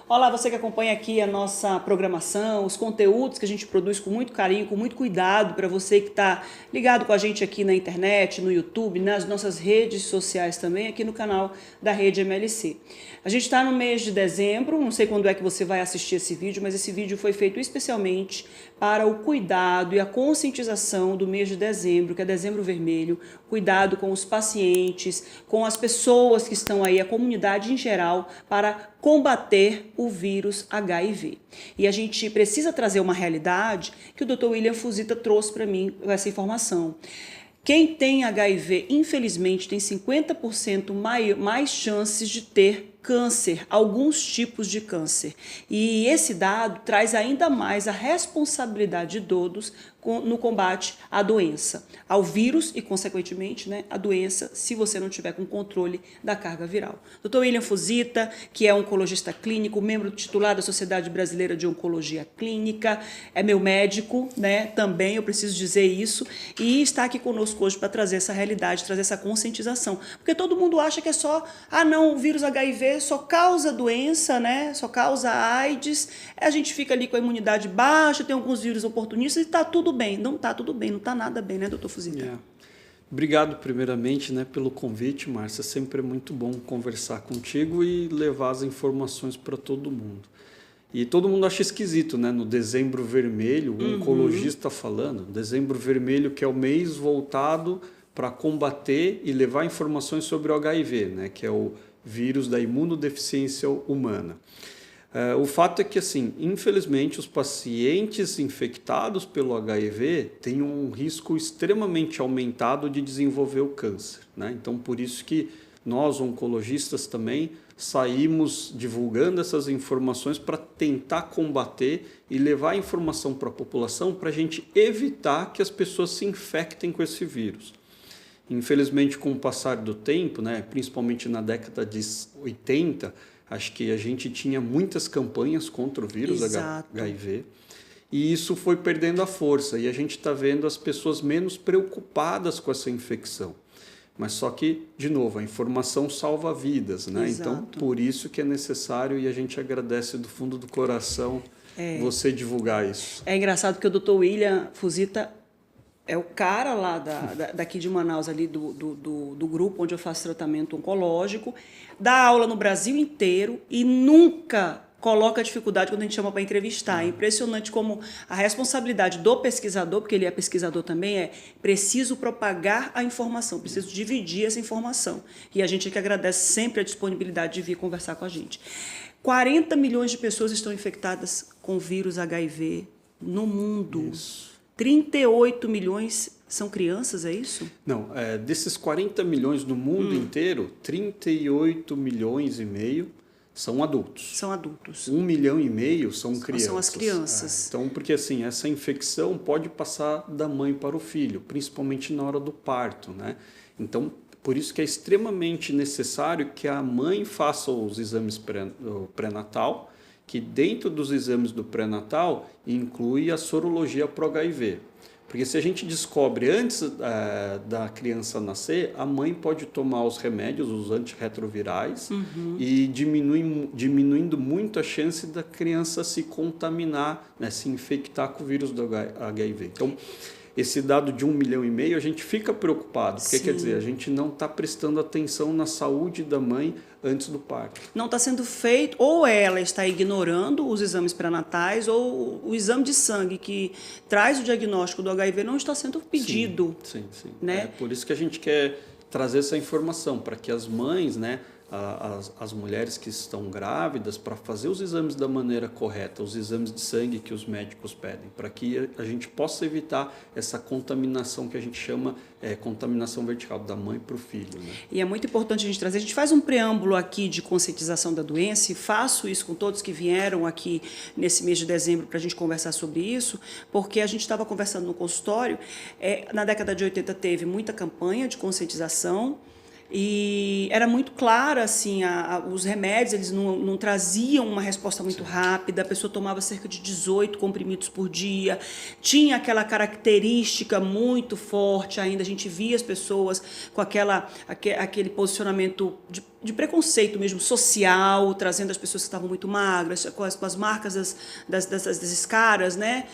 Olá, você que acompanha aqui a nossa programação, os conteúdos que a gente produz com muito carinho, com muito cuidado para você que está ligado com a gente aqui na internet, no YouTube, nas nossas redes sociais também, aqui no canal da Rede MLC. A gente está no mês de dezembro, não sei quando é que você vai assistir esse vídeo, mas esse vídeo foi feito especialmente para o cuidado e a conscientização do mês de dezembro, que é Dezembro Vermelho, cuidado com os pacientes, com as pessoas que estão aí, a comunidade em geral, para combater o vírus HIV. E a gente precisa trazer uma realidade que o Dr. William Fuzita trouxe para mim essa informação. Quem tem HIV, infelizmente, tem 50% mais chances de ter câncer, alguns tipos de câncer. E esse dado traz ainda mais a responsabilidade de todos no combate à doença, ao vírus e, consequentemente, né, a doença, se você não tiver com controle da carga viral. Dr. William Fuzita, que é oncologista clínico, membro titular da Sociedade Brasileira de Oncologia Clínica, é meu médico, né, também, eu preciso dizer isso, e está aqui conosco hoje para trazer essa realidade, trazer essa conscientização. Porque todo mundo acha que é só, não, o vírus HIV só causa doença, né, só causa AIDS, a gente fica ali com a imunidade baixa, tem alguns vírus oportunistas e está tudo bem. Não está tudo bem, não está nada bem, né, doutor Fuzita? Obrigado, primeiramente, né, pelo convite, Márcia. Sempre é muito bom conversar contigo e levar as informações para todo mundo. E todo mundo acha esquisito, né? No Dezembro Vermelho, o oncologista falando, Dezembro Vermelho, que é o mês voltado para combater e levar informações sobre o HIV, né, que é o vírus da imunodeficiência humana. O fato é que, assim, infelizmente, os pacientes infectados pelo HIV têm um risco extremamente aumentado de desenvolver o câncer, né? Então, por isso que nós, oncologistas, também saímos divulgando essas informações para tentar combater e levar a informação para a população para a gente evitar que as pessoas se infectem com esse vírus. Infelizmente, com o passar do tempo, né, principalmente na década de 80, acho que a gente tinha muitas campanhas contra o vírus HIV e isso foi perdendo a força e a gente está vendo as pessoas menos preocupadas com essa infecção. Mas só que, de novo, a informação salva vidas, né? Então, por isso que é necessário e a gente agradece do fundo do coração você divulgar isso. É engraçado que o Dr. William Fuzita é o cara lá daqui de Manaus, ali do grupo onde eu faço tratamento oncológico, dá aula no Brasil inteiro e nunca coloca dificuldade quando a gente chama para entrevistar. É impressionante como a responsabilidade do pesquisador, porque ele é pesquisador também, é preciso propagar a informação, preciso dividir essa informação. E a gente é que agradece sempre a disponibilidade de vir conversar com a gente. 40 milhões de pessoas estão infectadas com vírus HIV no mundo. Isso. 38 milhões são crianças, é isso? Não, desses 40 milhões no mundo inteiro, 38 milhões e meio são adultos. São adultos. 1,5 milhão são crianças. São as crianças. Então, porque assim, essa infecção pode passar da mãe para o filho, principalmente na hora do parto, né? Então, por isso que é extremamente necessário que a mãe faça os exames pré-natal, que dentro dos exames do pré-natal inclui a sorologia para o HIV. Porque se a gente descobre antes da criança nascer, a mãe pode tomar os remédios, os antirretrovirais, e diminuindo muito a chance da criança se contaminar, né, se infectar com o vírus do HIV. Então, esse dado de 1,5 milhão, a gente fica preocupado, porque quer dizer, a gente não está prestando atenção na saúde da mãe antes do parto. Não está sendo feito, ou ela está ignorando os exames pré-natais, ou o exame de sangue que traz o diagnóstico do HIV não está sendo pedido. Sim. Né? Por isso que a gente quer trazer essa informação, para que as mães, né, as mulheres que estão grávidas, para fazer os exames da maneira correta, os exames de sangue que os médicos pedem, para que a gente possa evitar essa contaminação que a gente chama contaminação vertical, da mãe para o filho. Né? E é muito importante a gente trazer, a gente faz um preâmbulo aqui de conscientização da doença, e faço isso com todos que vieram aqui nesse mês de dezembro para a gente conversar sobre isso, porque a gente estava conversando no consultório, na década de 80 teve muita campanha de conscientização, e era muito claro, assim, os remédios eles não traziam uma resposta muito rápida, a pessoa tomava cerca de 18 comprimidos por dia, tinha aquela característica muito forte ainda, a gente via as pessoas com aquele posicionamento de preconceito mesmo, social, trazendo as pessoas que estavam muito magras, com as marcas das caras, né?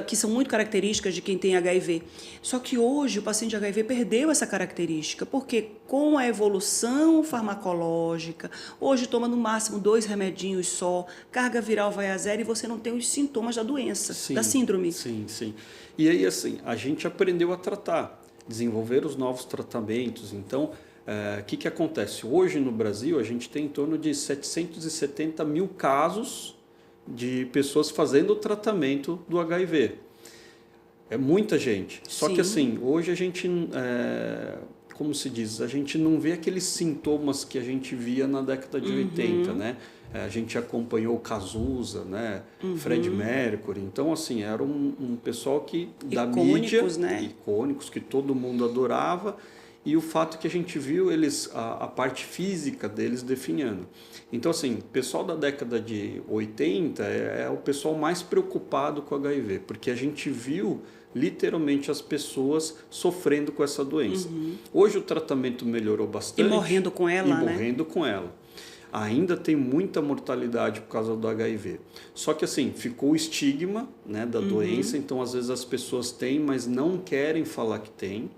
Que são muito características de quem tem HIV. Só que hoje o paciente de HIV perdeu essa característica, porque com a evolução farmacológica, hoje toma no máximo 2 remedinhos só, carga viral vai a 0 e você não tem os sintomas da doença, Sim, da síndrome. Sim, sim. E aí, assim, a gente aprendeu a tratar, desenvolver os novos tratamentos. Então, o que acontece? Hoje no Brasil, a gente tem em torno de 770 mil casos de pessoas fazendo o tratamento do HIV. É muita gente. Só que, assim, hoje a gente, como se diz, a gente não vê aqueles sintomas que a gente via na década de 80, né? A gente acompanhou o Cazuza, né? Fred Mercury. Então, assim, era um pessoal que da mídia, né? icônicos, que todo mundo adorava. E o fato que a gente viu eles, a parte física deles definhando. Então, assim, o pessoal da década de 80 é o pessoal mais preocupado com HIV, porque a gente viu literalmente as pessoas sofrendo com essa doença. Hoje o tratamento melhorou bastante. E morrendo com ela, né? Morrendo com ela. Ainda tem muita mortalidade por causa do HIV. Só que assim, ficou o estigma, né, da doença, então às vezes as pessoas têm, mas não querem falar que têm.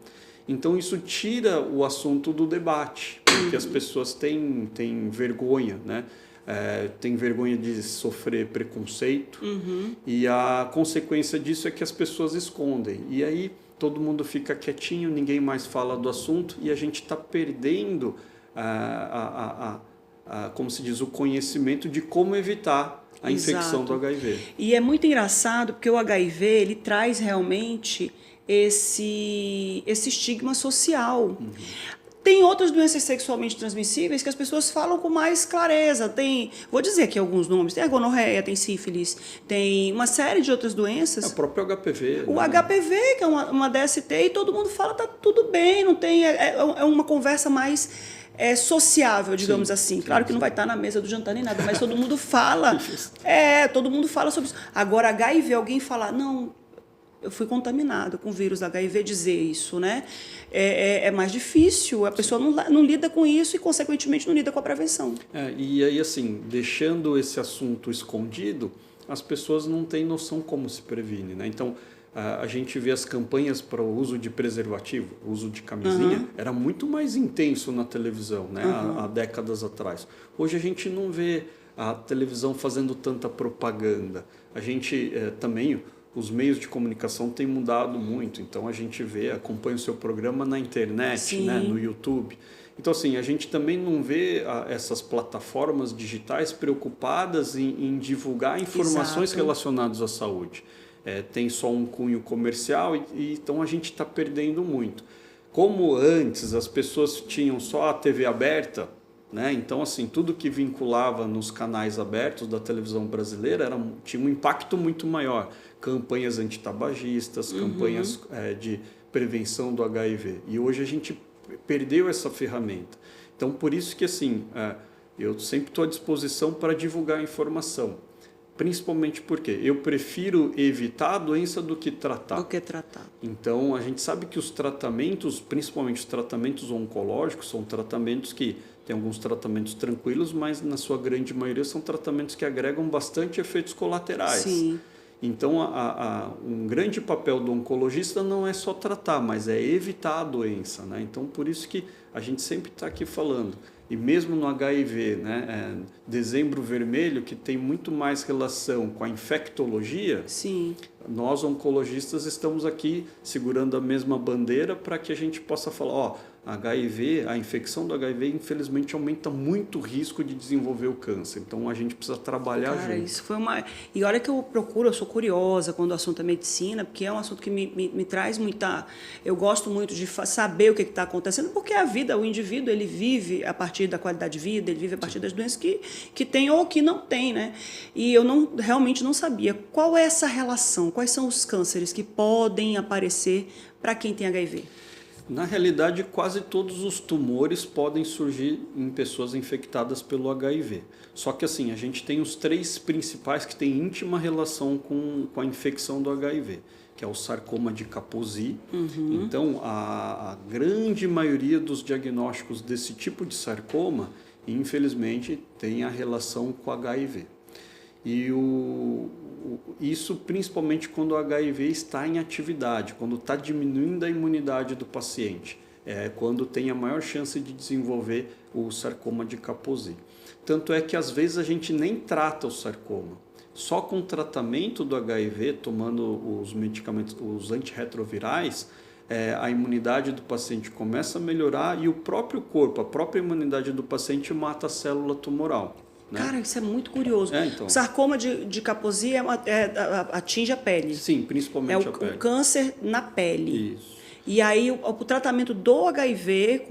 Então isso tira o assunto do debate, porque as pessoas têm vergonha, né? Tem vergonha de sofrer preconceito e a consequência disso é que as pessoas escondem. E aí todo mundo fica quietinho, ninguém mais fala do assunto e a gente está perdendo como se diz, o conhecimento de como evitar a infecção do HIV. E é muito engraçado porque o HIV ele traz realmente esse estigma social. Tem outras doenças sexualmente transmissíveis que as pessoas falam com mais clareza. Vou dizer aqui alguns nomes, tem a gonorreia, tem sífilis, tem uma série de outras doenças. O próprio HPV. O HPV, que é uma DST, e todo mundo fala, tá tudo bem, não tem. É uma conversa mais sociável, digamos assim. Claro que não vai estar na mesa do jantar nem nada, mas todo mundo fala. Todo mundo fala sobre isso. Agora, HIV, alguém falar, não, eu fui contaminado com o vírus HIV, dizer isso, né? É mais difícil, a pessoa não lida com isso e, consequentemente, não lida com a prevenção. E aí, assim, deixando esse assunto escondido, as pessoas não têm noção como se previne, né? Então, a gente vê as campanhas para o uso de preservativo, o uso de camisinha, era muito mais intenso na televisão, né? Há décadas atrás. Hoje a gente não vê a televisão fazendo tanta propaganda. A gente também... Os meios de comunicação têm mudado muito, então a gente acompanha o seu programa na internet, né, no YouTube. Então, assim, a gente também não vê essas plataformas digitais preocupadas em divulgar informações relacionadas à saúde. Tem só um cunho comercial então a gente está perdendo muito. Como antes as pessoas tinham só a TV aberta, né? Então, assim, tudo que vinculava nos canais abertos da televisão brasileira tinha um impacto muito maior. Campanhas antitabagistas, campanhas de prevenção do HIV. E hoje a gente perdeu essa ferramenta. Então, por isso que, assim, eu sempre estou à disposição para divulgar a informação. Principalmente porque eu prefiro evitar a doença do que tratar. Então, a gente sabe que os tratamentos, principalmente os tratamentos oncológicos, são tratamentos que tem alguns tratamentos tranquilos, mas na sua grande maioria são tratamentos que agregam bastante efeitos colaterais. Sim. Então, um grande papel do oncologista não é só tratar, mas é evitar a doença, né? Então, por isso que a gente sempre está aqui falando. E mesmo no HIV, né, dezembro vermelho, que tem muito mais relação com a infectologia, nós oncologistas estamos aqui segurando a mesma bandeira para que a gente possa falar, HIV, a infecção do HIV, infelizmente, aumenta muito o risco de desenvolver o câncer. Então, a gente precisa trabalhar junto. Isso foi E olha que eu sou curiosa quando o assunto é medicina, porque é um assunto que me traz muita... Eu gosto muito de saber o que está acontecendo, porque a vida, o indivíduo, ele vive a partir da qualidade de vida, ele vive a partir das doenças que tem ou que não tem, né? E eu realmente não sabia qual é essa relação, quais são os cânceres que podem aparecer para quem tem HIV. Na realidade, quase todos os tumores podem surgir em pessoas infectadas pelo HIV. Só que assim, a gente tem os 3 principais que têm íntima relação com a infecção do HIV, que é o sarcoma de Kaposi. Então, a grande maioria dos diagnósticos desse tipo de sarcoma, infelizmente, tem a relação com HIV. E isso principalmente quando o HIV está em atividade, quando está diminuindo a imunidade do paciente, quando tem a maior chance de desenvolver o sarcoma de Kaposi. Tanto é que às vezes a gente nem trata o sarcoma. Só com o tratamento do HIV, tomando os medicamentos, os antirretrovirais, a imunidade do paciente começa a melhorar e o próprio corpo, a própria imunidade do paciente mata a célula tumoral. Né? Cara, isso é muito curioso. Então. O sarcoma de Kaposi atinge a pele. Sim, principalmente a pele. É o câncer na pele. Isso. E aí o tratamento do HIV,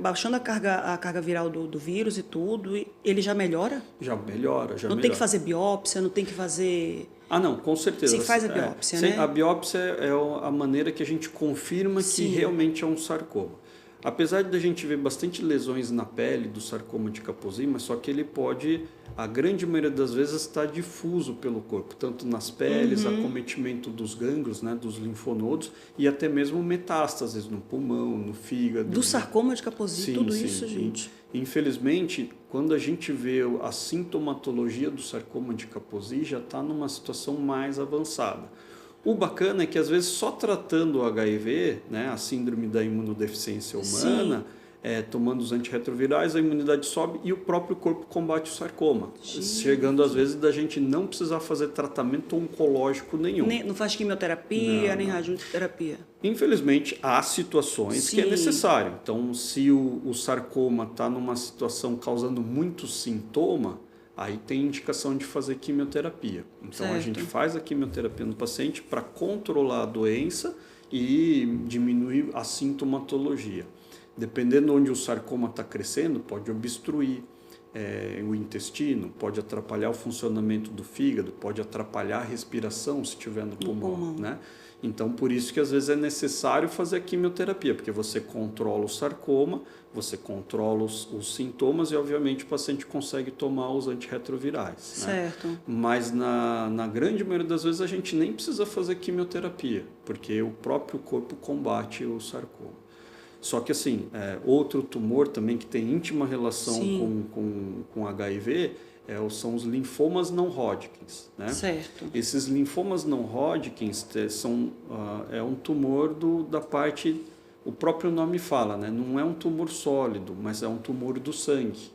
baixando a carga viral do vírus e tudo, ele já melhora? Já melhora, Não tem que fazer biópsia, não tem que fazer... Não, com certeza. Sim, faz a biópsia, né? A biópsia é a maneira que a gente confirma que realmente é um sarcoma. Apesar de a gente ver bastante lesões na pele do sarcoma de Kaposi, mas só que ele pode, a grande maioria das vezes, estar difuso pelo corpo, tanto nas peles, acometimento dos gânglios, né, dos linfonodos, e até mesmo metástases no pulmão, no fígado. Do sarcoma de Kaposi, tudo isso, gente. Infelizmente, quando a gente vê a sintomatologia do sarcoma de Kaposi, já está numa situação mais avançada. O bacana é que, às vezes, só tratando o HIV, né, a síndrome da imunodeficiência humana, tomando os antirretrovirais, a imunidade sobe e o próprio corpo combate o sarcoma. Chegando, às vezes, da gente não precisar fazer tratamento oncológico nenhum. Não faz quimioterapia, nem radioterapia. Infelizmente, há situações que é necessário. Então, se o sarcoma está numa situação causando muito sintoma, aí tem indicação de fazer quimioterapia. Então, a gente faz a quimioterapia no paciente para controlar a doença e diminuir a sintomatologia. Dependendo onde o sarcoma está crescendo, pode obstruir o intestino, pode atrapalhar o funcionamento do fígado, pode atrapalhar a respiração se estiver no pulmão, né? Então, por isso que às vezes é necessário fazer a quimioterapia, porque você controla o sarcoma, você controla os sintomas e, obviamente, o paciente consegue tomar os antirretrovirais. Certo. Né? Mas, na grande maioria das vezes, a gente nem precisa fazer quimioterapia, porque o próprio corpo combate o sarcoma. Só que, assim, outro tumor também que tem íntima relação com HIV são os linfomas não Hodgkins. Né? Certo. Esses linfomas não Hodgkins são um tumor da parte, o próprio nome fala, né? Não é um tumor sólido, mas é um tumor do sangue.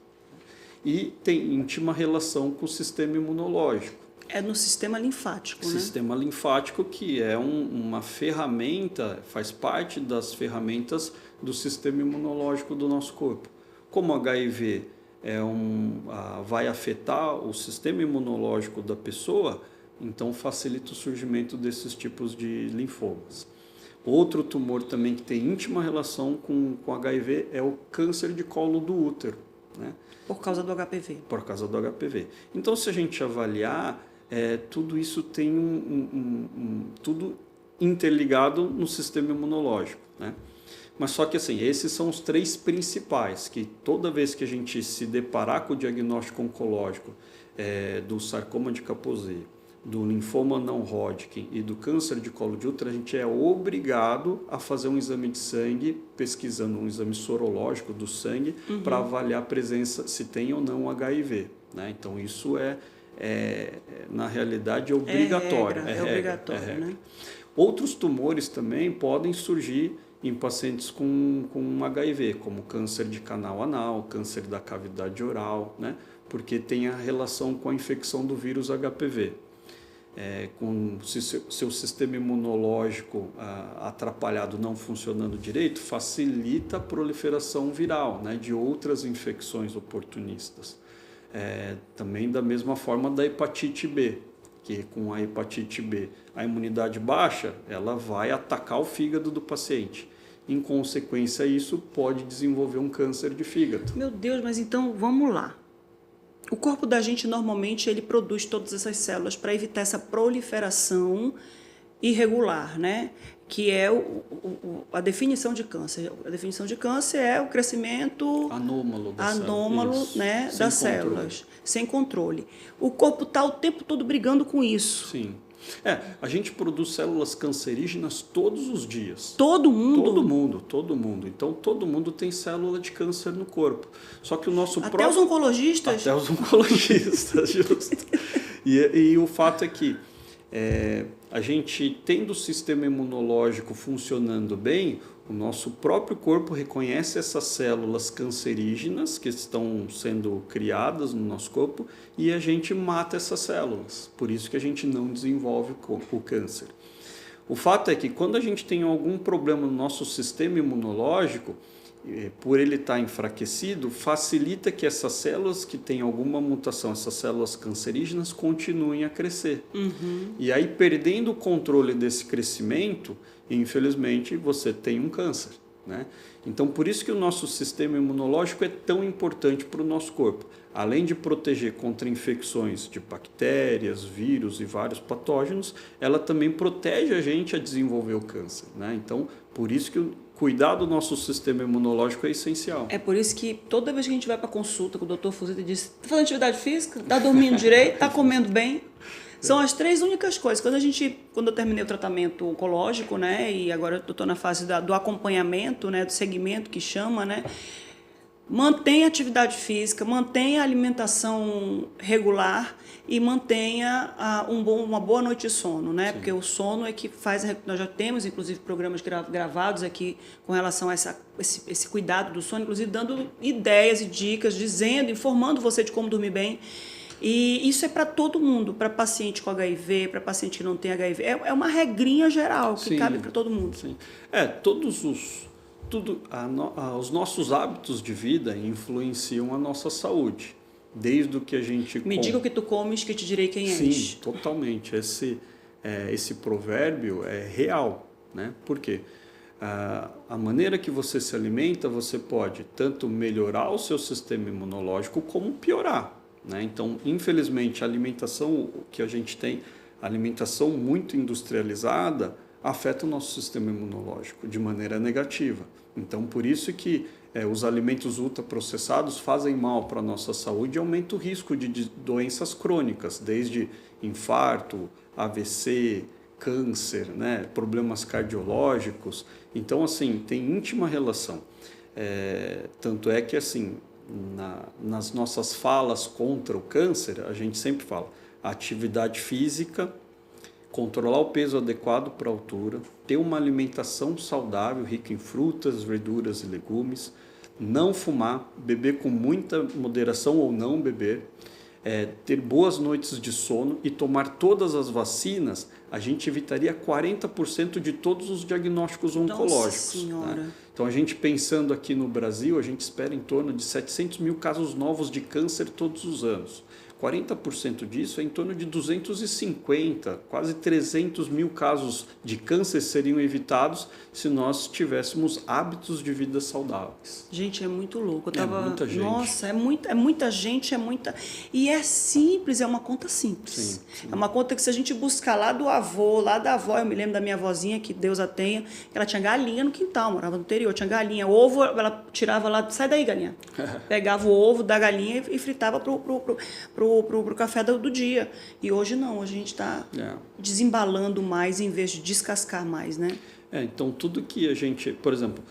E tem íntima relação com o sistema imunológico. É no sistema linfático, né? Sistema linfático, que é uma ferramenta, faz parte das ferramentas do sistema imunológico do nosso corpo. Como o HIV vai afetar o sistema imunológico da pessoa, então facilita o surgimento desses tipos de linfomas. Outro tumor também que tem íntima relação com HIV é o câncer de colo do útero. Né? Por causa do HPV. Por causa do HPV. Então, se a gente avaliar, tudo isso tem tudo interligado no sistema imunológico. Né? Mas só que assim, esses são os três principais, que toda vez que a gente se deparar com o diagnóstico oncológico do sarcoma de Kaposi, do linfoma não Hodgkin e do câncer de colo de útero, a gente é obrigado a fazer um exame de sangue, pesquisando um exame sorológico do sangue, para avaliar a presença, se tem ou não HIV. Né? Então isso na realidade é obrigatório. É obrigatório, né? Outros tumores também podem surgir em pacientes com HIV, como câncer de canal anal, câncer da cavidade oral, né? Porque tem a relação com a infecção do vírus HPV. Se seu sistema imunológico atrapalhado, não funcionando direito, facilita a proliferação viral, né, de outras infecções oportunistas. Também da mesma forma da hepatite B, que com a hepatite B a imunidade baixa, ela vai atacar o fígado do paciente. Em consequência, isso pode desenvolver um câncer de fígado. Meu Deus, mas então vamos lá. O corpo da gente normalmente ele produz todas essas células para evitar essa proliferação irregular, né? Que é a definição de câncer. A definição de câncer é o crescimento anômalo, né, das células, sem controle. O corpo está o tempo todo brigando com isso. Sim. A gente produz células cancerígenas todos os dias. Todo mundo? Todo mundo. Então, todo mundo tem célula de câncer no corpo. Só que o nosso Até próprio... os oncologistas? Até os oncologistas, justo. E o fato é que a gente, tendo o sistema imunológico funcionando bem, o nosso próprio corpo reconhece essas células cancerígenas que estão sendo criadas no nosso corpo e a gente mata essas células. Por isso que a gente não desenvolve o câncer. O fato é que quando a gente tem algum problema no nosso sistema imunológico, por ele estar enfraquecido, facilita que essas células que têm alguma mutação, essas células cancerígenas, continuem a crescer. E aí, perdendo o controle desse crescimento, infelizmente, você tem um câncer, né? Então, por isso que o nosso sistema imunológico é tão importante para o nosso corpo. Além de proteger contra infecções de bactérias, vírus e vários patógenos, ela também protege a gente a desenvolver o câncer, né? Então, por isso que cuidar do nosso sistema imunológico é essencial. É por isso que toda vez que a gente vai para consulta com o Dr. Fuzita, ele diz: está fazendo atividade física? Está dormindo direito? Está comendo bem? São as 3 únicas coisas. Quando eu terminei o tratamento oncológico, né, e agora eu estou na fase do acompanhamento, né, do segmento que chama, né, mantenha a atividade física, mantenha a alimentação regular e mantenha uma boa noite de sono, né? Sim. Porque o sono é que faz... Nós já temos, inclusive, programas gravados aqui com relação a esse cuidado do sono, inclusive dando ideias e dicas, informando você de como dormir bem. E isso é para todo mundo, para paciente com HIV, para paciente que não tem HIV. É uma regrinha geral que cabe para todo mundo. Sim. Os nossos hábitos de vida influenciam a nossa saúde. Desde o que a gente... Me diga o que tu comes que te direi quem és. Sim, totalmente. Esse provérbio é real, né? Por quê? A maneira que você se alimenta, você pode tanto melhorar o seu sistema imunológico como piorar, né? Então, infelizmente, a alimentação que a gente tem, a alimentação muito industrializada, afeta o nosso sistema imunológico de maneira negativa. Então, por isso que os alimentos ultraprocessados fazem mal para a nossa saúde e aumentam o risco de doenças crônicas, desde infarto, AVC, câncer, né, problemas cardiológicos. Então, assim, tem íntima relação. Tanto é que, assim, nas nossas falas contra o câncer, a gente sempre fala atividade física, controlar o peso adequado para a altura, ter uma alimentação saudável, rica em frutas, verduras e legumes, não fumar, beber com muita moderação ou não beber, ter boas noites de sono e tomar todas as vacinas, a gente evitaria 40% de todos os diagnósticos oncológicos. Nossa Senhora. Né? Então, a gente pensando aqui no Brasil, a gente espera em torno de 700 mil casos novos de câncer todos os anos. 40% disso é em torno de 250, quase 300 mil casos de câncer seriam evitados se nós tivéssemos hábitos de vida saudáveis. Gente, é muito louco. É muita gente. Nossa, é muita gente, E é simples, é uma conta simples. Sim. É uma conta que se a gente buscar lá do avô, lá da avó, eu me lembro da minha avózinha, que Deus a tenha, ela tinha galinha no quintal, morava no interior, tinha galinha, ovo, ela tirava lá, sai daí, galinha. Pegava o ovo da galinha e fritava pro café do dia. E hoje não, hoje a gente está desembalando mais em vez de descascar mais, né? Então tudo que a gente, por exemplo,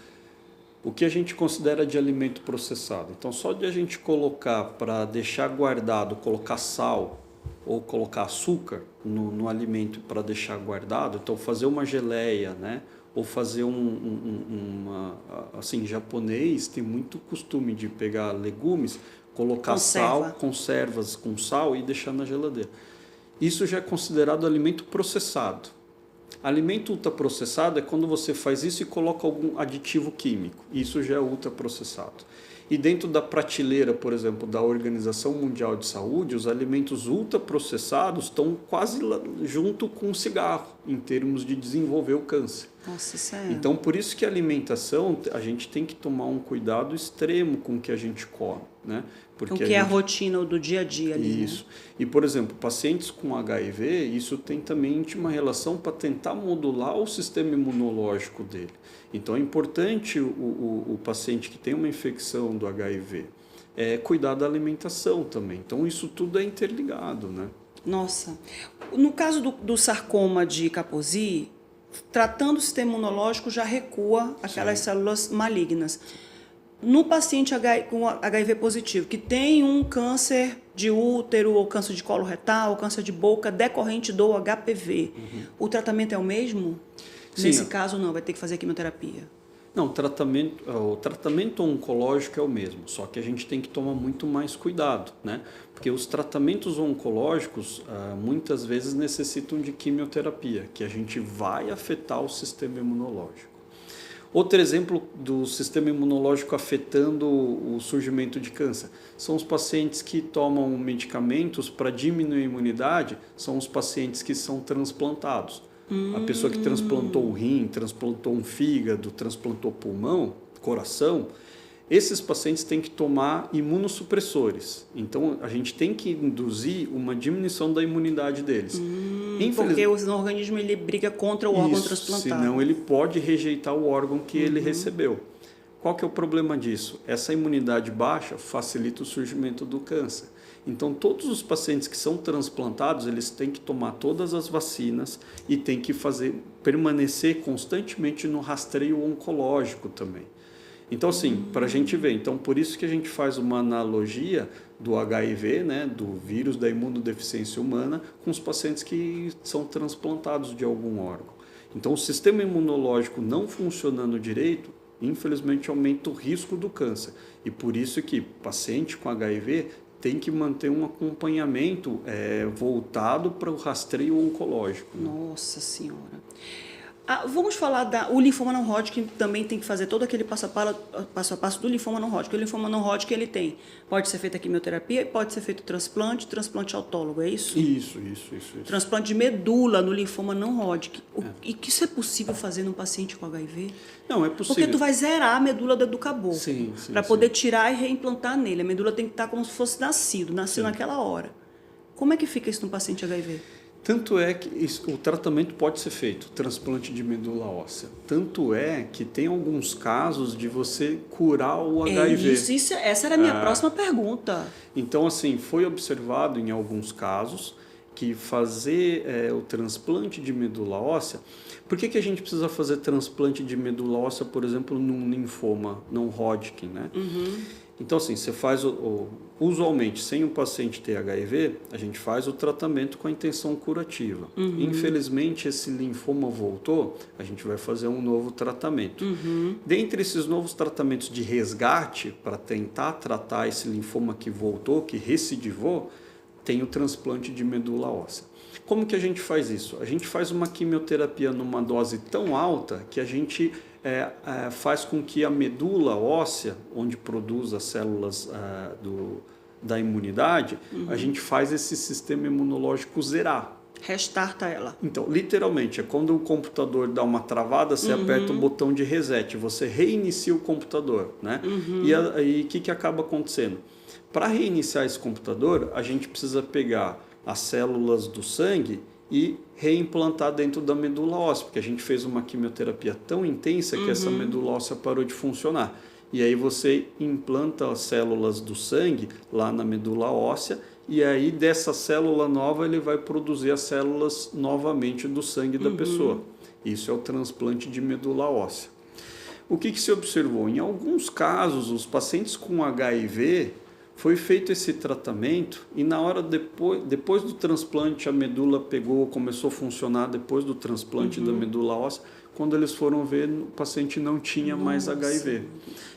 o que a gente considera de alimento processado. Então só de a gente colocar para deixar guardado, colocar sal ou colocar açúcar no alimento para deixar guardado, então fazer uma geleia, né? Ou fazer assim, japonês tem muito costume de pegar legumes, colocar conservas com sal e deixar na geladeira. Isso já é considerado alimento processado. Alimento ultraprocessado é quando você faz isso e coloca algum aditivo químico. Isso já é ultraprocessado. E dentro da prateleira, por exemplo, da Organização Mundial de Saúde, os alimentos ultraprocessados estão quase junto com o cigarro, em termos de desenvolver o câncer. Nossa, isso é... Então, por isso que a alimentação, a gente tem que tomar um cuidado extremo com o que a gente come, né? Porque o que é a rotina do dia a dia ali. Isso. Né? E, por exemplo, pacientes com HIV, isso tem também íntima relação para tentar modular o sistema imunológico dele. Então, é importante o paciente que tem uma infecção do HIV cuidar da alimentação também. Então, isso tudo é interligado, né? Nossa. No caso do sarcoma de Kaposi, tratando o sistema imunológico já recua aquelas células malignas. No paciente com HIV positivo, que tem um câncer de útero, ou câncer de colo retal, ou câncer de boca decorrente do HPV, o tratamento é o mesmo? Sim. Nesse caso, não, vai ter que fazer quimioterapia. Não, o tratamento oncológico é o mesmo, só que a gente tem que tomar muito mais cuidado, né? Porque os tratamentos oncológicos muitas vezes necessitam de quimioterapia, que a gente vai afetar o sistema imunológico. Outro exemplo do sistema imunológico afetando o surgimento de câncer são os pacientes que tomam medicamentos para diminuir a imunidade, são os pacientes que são transplantados. A pessoa que transplantou o rim, transplantou um fígado, transplantou pulmão, coração, esses pacientes têm que tomar imunossupressores. Então, a gente tem que induzir uma diminuição da imunidade deles. Porque o organismo ele briga contra o órgão transplantado. Senão ele pode rejeitar o órgão que ele recebeu. Qual que é o problema disso? Essa imunidade baixa facilita o surgimento do câncer. Então, todos os pacientes que são transplantados, eles têm que tomar todas as vacinas e têm que permanecer constantemente no rastreio oncológico também. Então, assim, para a gente ver, então por isso que a gente faz uma analogia do HIV, né, do vírus da imunodeficiência humana, com os pacientes que são transplantados de algum órgão. Então, o sistema imunológico não funcionando direito, infelizmente, aumenta o risco do câncer. E por isso que paciente com HIV tem que manter um acompanhamento voltado para o rastreio oncológico. Né? Nossa Senhora. Vamos falar o linfoma não Hodgkin, também tem que fazer todo aquele passo a passo do linfoma não Hodgkin. O linfoma não Hodgkin ele pode ser feita a quimioterapia e pode ser feito transplante autólogo, é isso? Isso. Transplante de medula no linfoma não Hodgkin. E que isso é possível fazer num paciente com HIV? Não, é possível. Porque tu vai zerar a medula do caboclo. Sim. Para poder tirar e reimplantar nele. A medula tem que estar como se fosse nasceu naquela hora. Como é que fica isso no paciente HIV? Tanto é que o tratamento pode ser feito, transplante de medula óssea. Tanto é que tem alguns casos de você curar o HIV. Essa era a minha próxima pergunta. Então, assim, foi observado em alguns casos que fazer o transplante de medula óssea... Por que a gente precisa fazer transplante de medula óssea, por exemplo, num linfoma não Hodgkin, né? Então, assim, você faz, usualmente, sem o paciente ter HIV, a gente faz o tratamento com a intenção curativa. Infelizmente, esse linfoma voltou, a gente vai fazer um novo tratamento. Dentre esses novos tratamentos de resgate, para tentar tratar esse linfoma que voltou, que recidivou, tem o transplante de medula óssea. Como que a gente faz isso? A gente faz uma quimioterapia numa dose tão alta que a gente faz com que a medula óssea, onde produz as células da imunidade, a gente faz esse sistema imunológico zerar. Restarta ela. Então, literalmente, é quando o computador dá uma travada, você aperta o botão de reset, você reinicia o computador, né? E aí, o que acaba acontecendo? Para reiniciar esse computador, a gente precisa pegar as células do sangue e reimplantar dentro da medula óssea, porque a gente fez uma quimioterapia tão intensa que essa medula óssea parou de funcionar. E aí você implanta as células do sangue lá na medula óssea e aí dessa célula nova ele vai produzir as células novamente do sangue da pessoa. Isso é o transplante de medula óssea. O que se observou? Em alguns casos, os pacientes com HIV, foi feito esse tratamento e na hora depois do transplante a medula começou a funcionar depois do transplante da medula óssea, quando eles foram ver o paciente não tinha mais HIV.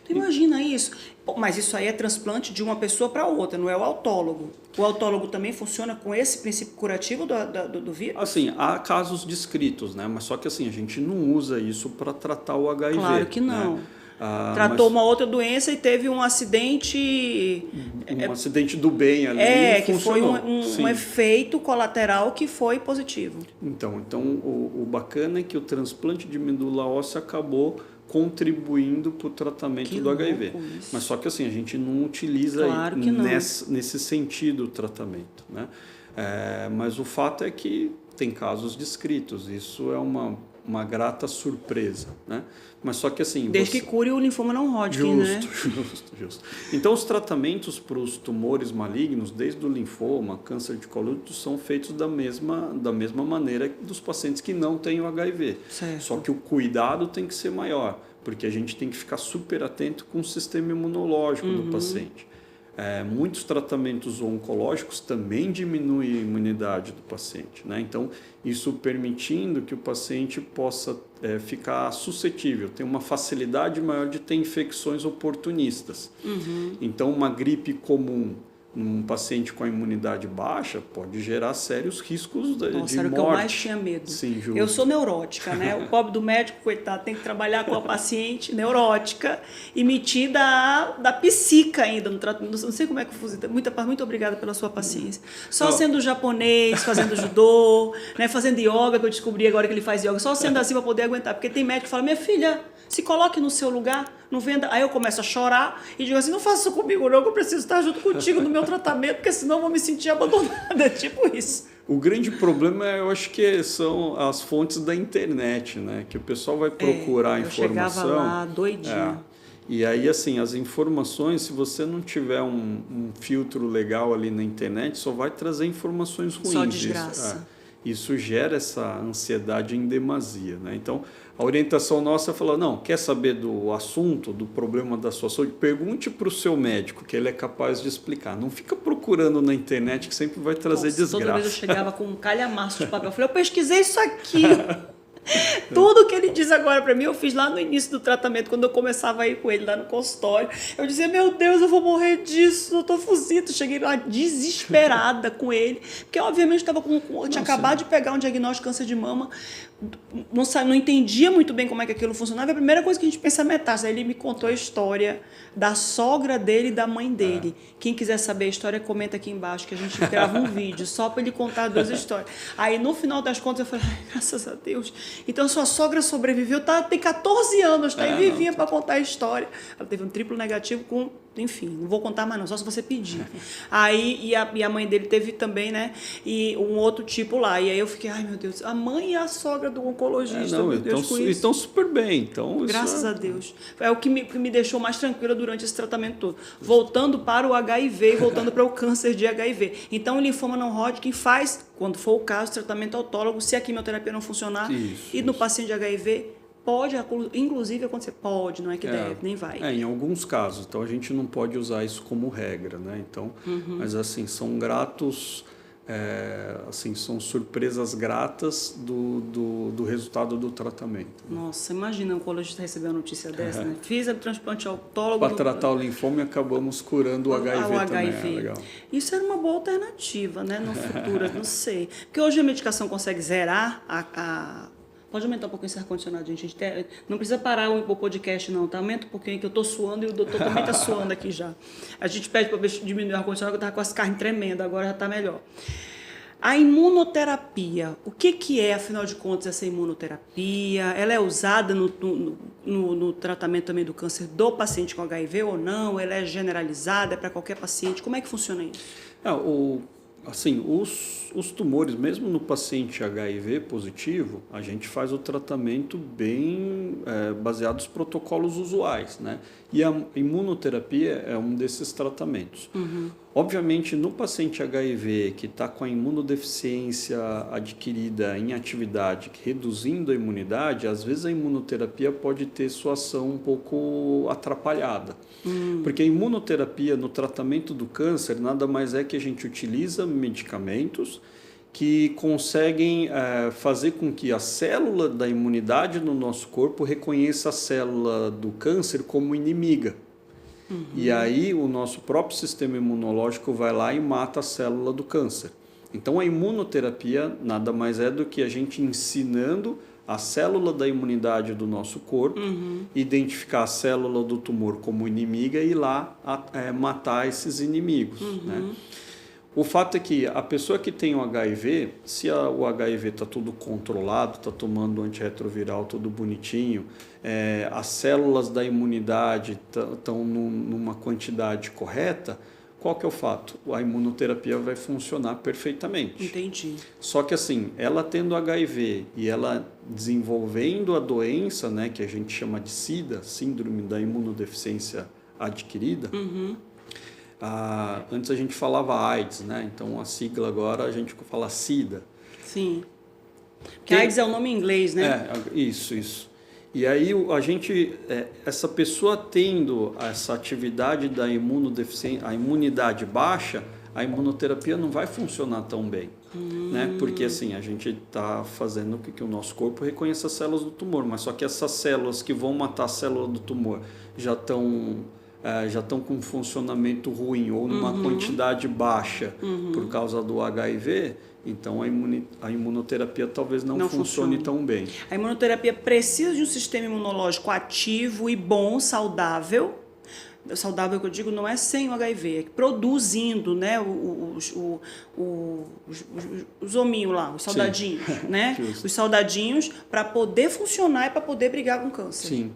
Tu imagina isso? Mas isso aí é transplante de uma pessoa para outra, não é o autólogo. O autólogo também funciona com esse princípio curativo do vírus? Assim, há casos descritos, né? Mas só que assim, a gente não usa isso para tratar o HIV. Claro que não. Né? Tratou uma outra doença e teve um acidente... Um acidente do bem ali, que foi um efeito colateral que foi positivo. Então o bacana é que o transplante de medula óssea acabou contribuindo para o tratamento do HIV. Isso. Mas só que assim, a gente não utiliza nesse sentido o tratamento. Né? Mas o fato é que tem casos descritos. Isso é uma uma grata surpresa, né? Mas só que assim... Desde que cure o linfoma não Hodgkin, né? Justo. Então, os tratamentos para os tumores malignos, desde o linfoma, câncer de colo de útero, são feitos da mesma maneira dos pacientes que não têm o HIV. Certo. Só que o cuidado tem que ser maior, porque a gente tem que ficar super atento com o sistema imunológico do paciente. Muitos tratamentos oncológicos também diminuem a imunidade do paciente, né? Então, isso permitindo que o paciente possa ficar suscetível, ter uma facilidade maior de ter infecções oportunistas. Então, uma gripe comum num paciente com a imunidade baixa pode gerar sérios riscos de morte. Era o que eu mais tinha medo. Sim, justo. Eu sou neurótica, né? O pobre do médico, coitado, tem que trabalhar com a paciente neurótica e metida da psica ainda no tratamento. Não sei como é que eu fiz. Muito obrigada pela sua paciência. Só sendo japonês, fazendo judô, né? Fazendo yoga, que eu descobri agora que ele faz yoga. Só sendo assim para poder aguentar. Porque tem médico que fala, minha filha, se coloque no seu lugar, não venda. Aí eu começo a chorar e digo assim, não faça isso comigo não, que eu preciso estar junto contigo no meu tratamento, porque senão eu vou me sentir abandonada. É tipo isso. O grande problema, eu acho que são as fontes da internet, né? Que o pessoal vai procurar informação. Eu chegava lá doidinha. E aí, assim, as informações, se você não tiver um filtro legal ali na internet, só vai trazer informações ruins. Só desgraça. Isso gera essa ansiedade em demasia, né? Então, a orientação nossa é falar, não, quer saber do assunto, do problema da sua saúde? Pergunte para o seu médico, que ele é capaz de explicar. Não fica procurando na internet, que sempre vai trazer desgraça. Toda vez eu chegava com um calhamaço de papel. Eu falei, eu pesquisei isso aqui. Tudo que ele diz agora para mim, eu fiz lá no início do tratamento, quando eu começava a ir com ele lá no consultório. Eu dizia, meu Deus, eu vou morrer disso, doutor Fuzito. Cheguei lá desesperada com ele, porque obviamente eu tinha acabado de pegar um diagnóstico de câncer de mama, não entendia muito bem como é que aquilo funcionava. A primeira coisa que a gente pensa é metástase. Aí ele me contou a história da sogra dele e da mãe dele. Quem quiser saber a história, comenta aqui embaixo, que a gente grava um vídeo só para ele contar 2 histórias. Aí, no final das contas, eu falei, ai, graças a Deus. Então, sua sogra sobreviveu, tem 14 anos, e vivinha para contar a história. Ela teve um triplo negativo com... Enfim, não vou contar mais não, só se você pedir. Aí, e a mãe dele teve também, né? E um outro tipo lá. E aí eu fiquei, ai meu Deus, a mãe e a sogra do oncologista, meu Deus, com isso. Estão super bem. Então, graças a Deus. É o que me deixou mais tranquila durante esse tratamento todo. Voltando para o HIV, voltando para o câncer de HIV. Então, o linfoma não Hodgkin faz, quando for o caso, tratamento autólogo, se a quimioterapia não funcionar. E no paciente de HIV... Pode, inclusive, acontecer. Pode, não é que deve, nem vai. Em alguns casos. Então, a gente não pode usar isso como regra, né? Então, mas, assim, são gratos... assim, são surpresas gratas do resultado do tratamento. Nossa, imagina o oncologista receber uma notícia dessa, né? Fiz o transplante autólogo... Para tratar o linfoma e acabamos curando o HIV também. Legal. Isso era uma boa alternativa, né? No futuro, não sei. Porque hoje a medicação consegue zerar Pode aumentar um pouquinho esse ar-condicionado, gente. Não precisa parar o podcast, não, tá? Aumenta um pouquinho, que eu tô suando e o doutor também tá suando aqui já. A gente pede para diminuir o ar-condicionado, que eu tava com as carnes tremendas, agora já tá melhor. A imunoterapia, o que é, afinal de contas, essa imunoterapia? Ela é usada no tratamento também do câncer do paciente com HIV ou não? Ela é generalizada, é para qualquer paciente? Como é que funciona isso? Assim, os tumores, mesmo no paciente HIV positivo, a gente faz o tratamento bem baseado nos protocolos usuais, né? E a imunoterapia é um desses tratamentos. Obviamente, no paciente HIV que está com a imunodeficiência adquirida em atividade, reduzindo a imunidade, às vezes a imunoterapia pode ter sua ação um pouco atrapalhada. Porque a imunoterapia no tratamento do câncer nada mais é que a gente utiliza medicamentos que conseguem fazer com que a célula da imunidade no nosso corpo reconheça a célula do câncer como inimiga. E aí o nosso próprio sistema imunológico vai lá e mata a célula do câncer. Então a imunoterapia nada mais é do que a gente ensinando a célula da imunidade do nosso corpo, identificar a célula do tumor como inimiga e ir lá matar esses inimigos, né? O fato é que a pessoa que tem o HIV, se o HIV está tudo controlado, está tomando antirretroviral tudo bonitinho, as células da imunidade estão numa quantidade correta, qual que é o fato? A imunoterapia vai funcionar perfeitamente. Entendi. Só que assim, ela tendo HIV e ela desenvolvendo a doença, né, que a gente chama de SIDA, Síndrome da Imunodeficiência Adquirida, antes a gente falava AIDS, né? Então a sigla agora a gente fala SIDA. Sim. Porque AIDS é o nome em inglês, né? Isso. E aí a gente, essa pessoa tendo essa atividade da imunodeficiência, a imunidade baixa, a imunoterapia não vai funcionar tão bem, né? Porque assim, a gente está fazendo com que o nosso corpo reconheça as células do tumor, mas só que essas células que vão matar a célula do tumor já estão com um funcionamento ruim ou numa quantidade baixa por causa do HIV, então a imunoterapia talvez não funcione tão bem. A imunoterapia precisa de um sistema imunológico ativo e bom, saudável. Saudável que eu digo não é sem o HIV, é produzindo, né, os hominhos lá, os soldadinhos, né? Os soldadinhos para poder funcionar e para poder brigar com o câncer. Sim.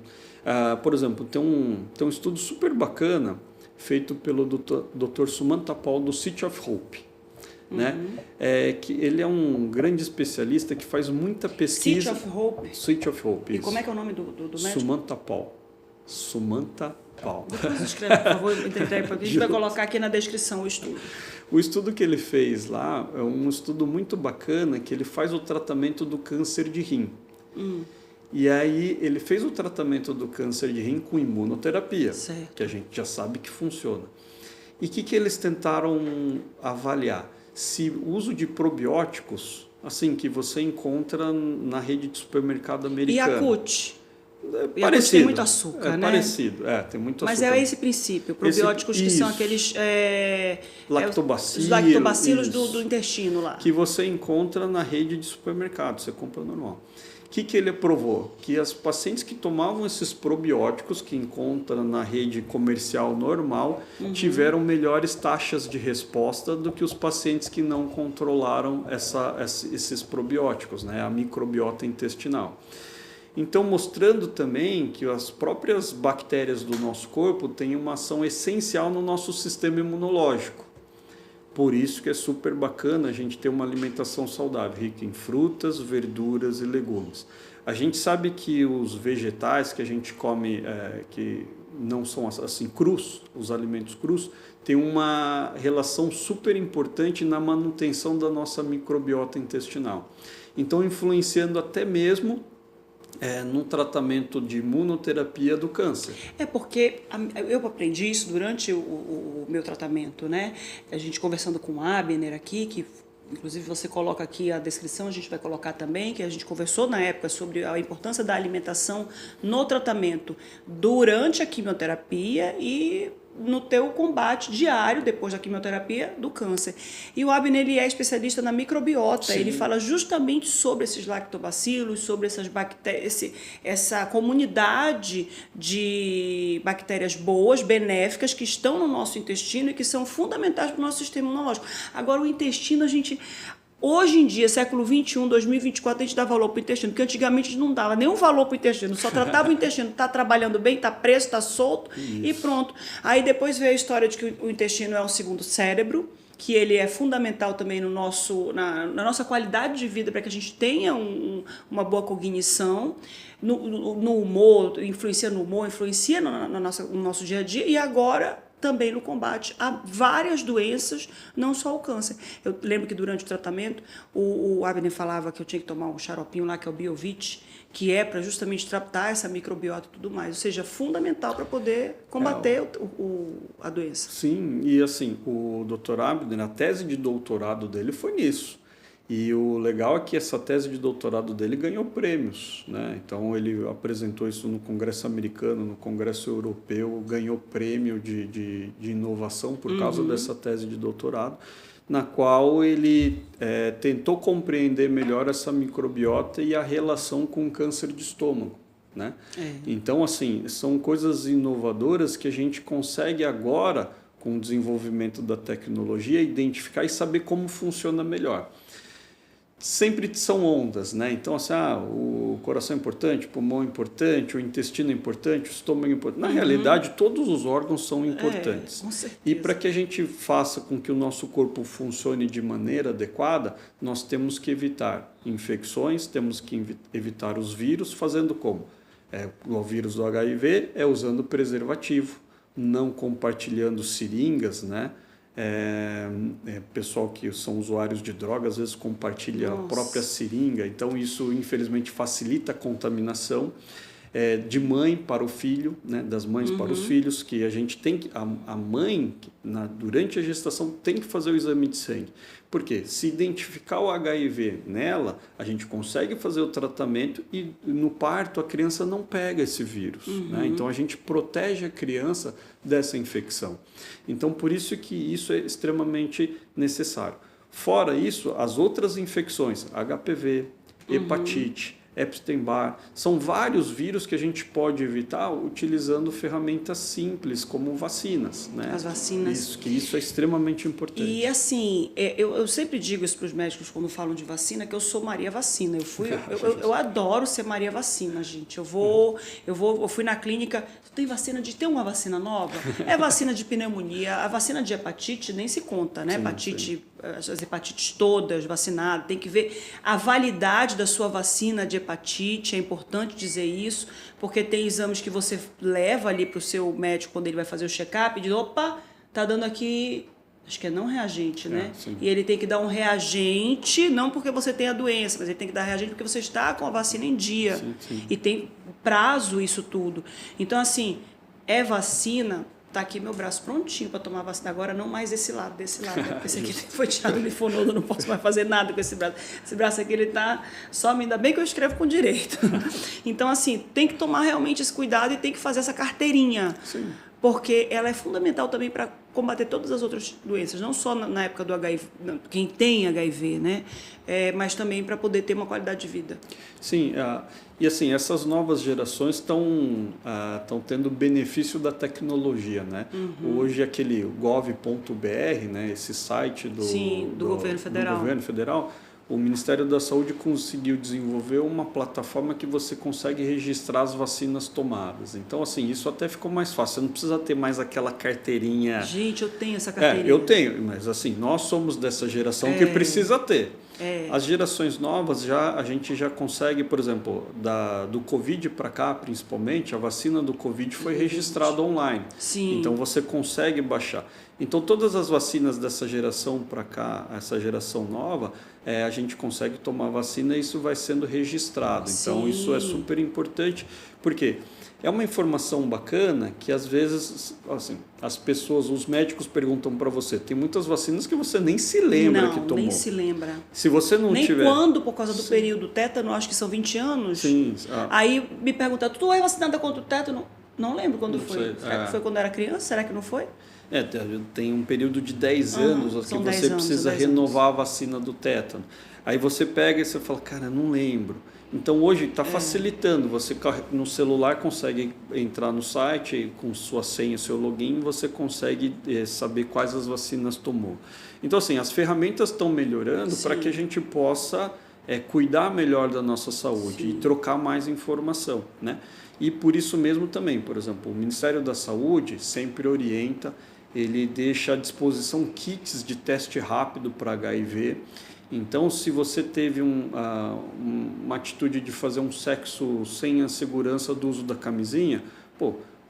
Por exemplo, tem um estudo super bacana feito pelo Dr. Sumanta Pal do City of Hope. Né? Que ele é um grande especialista que faz muita pesquisa. City of Hope. E como é que é o nome do médico? Sumanta Pal. Sumanta Pal. Depois escreve, por favor, a gente vai colocar aqui na descrição o estudo. O estudo que ele fez lá é um estudo muito bacana, que ele faz o tratamento do câncer de rim. E aí ele fez o tratamento do câncer de rim com imunoterapia, que a gente já sabe que funciona. E o que eles tentaram avaliar? Se o uso de probióticos, assim, que você encontra na rede de supermercado americano. Yakult. Parecido. Tem muito açúcar, né? Parecido, tem muito açúcar. Mas é esse princípio, probióticos que são aqueles... lactobacilos. Os lactobacilos do intestino lá. Que você encontra na rede de supermercado, você compra normal. O que ele provou? Que as pacientes que tomavam esses probióticos que encontra na rede comercial normal tiveram melhores taxas de resposta do que os pacientes que não controlaram esses probióticos, né? A microbiota intestinal. Então, mostrando também que as próprias bactérias do nosso corpo têm uma ação essencial no nosso sistema imunológico. Por isso que é super bacana a gente ter uma alimentação saudável, rica em frutas, verduras e legumes. A gente sabe que os vegetais que a gente come, que não são assim crus, os alimentos crus, têm uma relação super importante na manutenção da nossa microbiota intestinal. Então, influenciando até mesmo no tratamento de imunoterapia do câncer. Porque eu aprendi isso durante o meu tratamento, né? A gente conversando com o Abner aqui, que inclusive você coloca aqui a descrição, a gente vai colocar também, que a gente conversou na época sobre a importância da alimentação no tratamento durante a quimioterapia e no teu combate diário, depois da quimioterapia, do câncer. E o Abner, ele é especialista na microbiota. Sim. Ele fala justamente sobre esses lactobacilos, sobre essas bactérias, essa comunidade de bactérias boas, benéficas, que estão no nosso intestino e que são fundamentais para o nosso sistema imunológico. Agora, o intestino, hoje em dia, século XXI, 2024, a gente dá valor para o intestino, porque antigamente a gente não dava nenhum valor para o intestino, só tratava o intestino, está trabalhando bem, está preso, está solto. Isso. E pronto. Aí depois veio a história de que o intestino é o segundo cérebro, que ele é fundamental também na nossa qualidade de vida, para que a gente tenha uma boa cognição, no humor, influencia no humor, influencia no nosso dia a dia, e agora também no combate a várias doenças, não só o câncer. Eu lembro que durante o tratamento, o Abner falava que eu tinha que tomar um xaropinho lá, que é o Biovit, que é para justamente tratar essa microbiota e tudo mais, ou seja, fundamental para poder combater a doença. Sim, e assim, o Dr. Abner, a tese de doutorado dele foi nisso. E o legal é que essa tese de doutorado dele ganhou prêmios, né? Então ele apresentou isso no Congresso Americano, no Congresso Europeu, ganhou prêmio de inovação por causa dessa tese de doutorado, na qual ele tentou compreender melhor essa microbiota e a relação com o câncer de estômago, né? Então, assim, são coisas inovadoras que a gente consegue agora, com o desenvolvimento da tecnologia, identificar e saber como funciona melhor. sempre são ondas, né? Então, assim, o coração é importante, o pulmão é importante, o intestino é importante, o estômago é importante. Na realidade, todos os órgãos são importantes. Com certeza. E para que a gente faça com que o nosso corpo funcione de maneira adequada, nós temos que evitar infecções, temos que evitar os vírus, fazendo como? O vírus do HIV é usando preservativo, não compartilhando seringas, né? Pessoal que são usuários de droga às vezes compartilha a própria seringa, então isso infelizmente facilita a contaminação. De mãe para o filho, né, das mães para os filhos, que a gente tem que, a mãe durante a gestação tem que fazer o exame de sangue, porque se identificar o HIV nela, a gente consegue fazer o tratamento e no parto a criança não pega esse vírus, né? Então a gente protege a criança dessa infecção. Então por isso que isso é extremamente necessário. Fora isso, as outras infecções, HPV, hepatite, Epstein-Barr, são vários vírus que a gente pode evitar utilizando ferramentas simples como vacinas, né? As vacinas. Isso é extremamente importante. E assim, eu sempre digo isso para os médicos quando falam de vacina, que eu sou Maria Vacina. Eu adoro ser Maria Vacina, gente. Eu fui na clínica, tem uma vacina nova? É vacina de pneumonia, a vacina de hepatite nem se conta, né? Sim. As hepatites todas vacinadas, tem que ver a validade da sua vacina de hepatite, é importante dizer isso, porque tem exames que você leva ali para o seu médico quando ele vai fazer o check-up e diz, opa, tá dando aqui, acho que é não reagente, né? Sim. E ele tem que dar um reagente, não porque você tem a doença, mas ele tem que dar reagente porque você está com a vacina em dia. Sim. E tem prazo isso tudo. Então, assim, vacina. Tá aqui meu braço prontinho para tomar vacina. Agora não mais desse lado. Esse aqui foi tirado do linfonodo, não posso mais fazer nada com esse braço. Esse braço aqui, ele tá só, ainda bem que eu escrevo com direito. Então, assim, tem que tomar realmente esse cuidado e tem que fazer essa carteirinha. Sim. Porque ela é fundamental também para combater todas as outras doenças, não só na época do HIV, quem tem HIV, né? Mas também para poder ter uma qualidade de vida. Sim, e assim, essas novas gerações estão tendo benefício da tecnologia, né? Hoje aquele gov.br, né, esse site do governo federal, o Ministério da Saúde conseguiu desenvolver uma plataforma que você consegue registrar as vacinas tomadas. Então, assim, isso até ficou mais fácil. Você não precisa ter mais aquela carteirinha. Gente, eu tenho essa carteirinha. Eu tenho, mas assim, nós somos dessa geração que precisa ter. As gerações novas, a gente já consegue, por exemplo, do Covid para cá, principalmente, a vacina do Covid foi registrada online. Sim. Então, você consegue baixar. Então, todas as vacinas dessa geração para cá, essa geração nova, a gente consegue tomar vacina e isso vai sendo registrado. Então, isso é super importante, porque é uma informação bacana que, às vezes, assim, as pessoas, os médicos perguntam para você. Tem muitas vacinas que você nem se lembra que tomou. Nem se lembra. Se você não nem tiver... quando, por causa do período tétano, acho que são 20 anos. Sim. Aí me perguntaram, tu é vacinada contra o tétano? Não lembro quando não foi. Sei. Será que foi quando era criança? Será que não foi? Tem um período de 10 anos que você precisa renovar a vacina do tétano. Aí você pega e você fala, cara, não lembro. Então hoje está facilitando, você no celular consegue entrar no site com sua senha, seu login, você consegue saber quais as vacinas tomou. Então assim, as ferramentas estão melhorando para que a gente possa cuidar melhor da nossa saúde e trocar mais informação, né? E por isso mesmo também, por exemplo, o Ministério da Saúde sempre orienta, ele deixa à disposição kits de teste rápido para HIV. Então, se você teve uma atitude de fazer um sexo sem a segurança do uso da camisinha,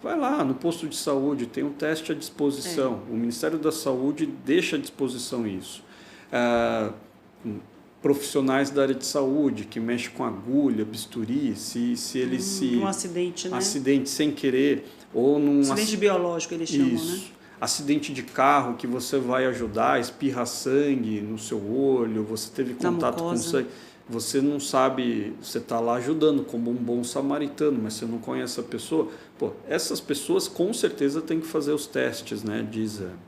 vai lá no posto de saúde, tem um teste à disposição. O Ministério da Saúde deixa à disposição isso. Profissionais da área de saúde que mexem com agulha, bisturi, se eles um acidente, né? Acidente sem querer ou num acidente biológico eles chamam, isso. Né? Acidente de carro que você vai ajudar, espirra sangue no seu olho, você teve contato com sangue, você não sabe, você está lá ajudando como um bom samaritano, mas você não conhece a pessoa. Essas pessoas com certeza têm que fazer os testes, né, de exame.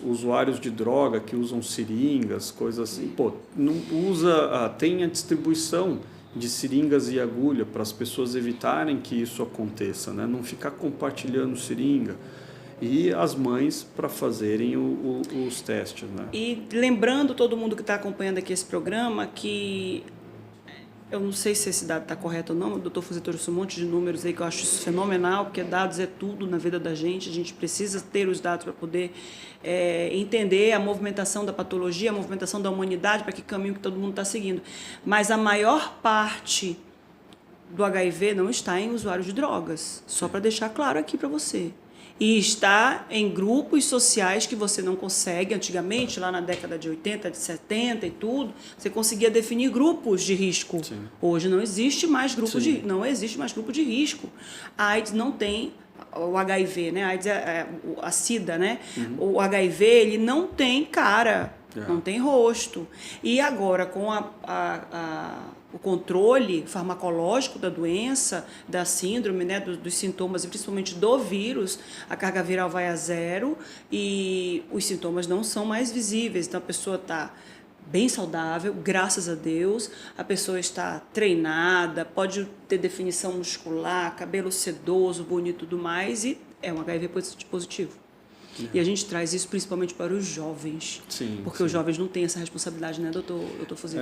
Usuários de droga que usam seringas, coisas assim, não tem a distribuição de seringas e agulha para as pessoas evitarem que isso aconteça, né? Não ficar compartilhando seringa. e as mães para fazerem os testes, né? E lembrando todo mundo que está acompanhando aqui esse programa que eu não sei se esse dado está correto ou não, o doutor Fuzê trouxe um monte de números aí que eu acho isso fenomenal, porque dados é tudo na vida da gente, a gente precisa ter os dados para poder entender a movimentação da patologia, a movimentação da humanidade, para que caminho que todo mundo está seguindo. Mas a maior parte do HIV não está em usuários de drogas, só para deixar claro aqui para você. E está em grupos sociais que você não consegue. Antigamente, lá na década de 80, de 70 e tudo, você conseguia definir grupos de risco. Sim. Hoje não existe mais grupo não existe mais grupo de risco. A AIDS não tem o HIV, né? A AIDS a SIDA, né? O HIV, ele não tem cara, não tem rosto. E agora, com o controle farmacológico da doença, da síndrome, né, dos sintomas, e principalmente do vírus, a carga viral vai a zero e os sintomas não são mais visíveis. Então, a pessoa está bem saudável, graças a Deus, a pessoa está treinada, pode ter definição muscular, cabelo sedoso, bonito e tudo mais, e é um HIV positivo. E a gente traz isso principalmente para os jovens, porque os jovens não têm essa responsabilidade, né, doutor Fuzê?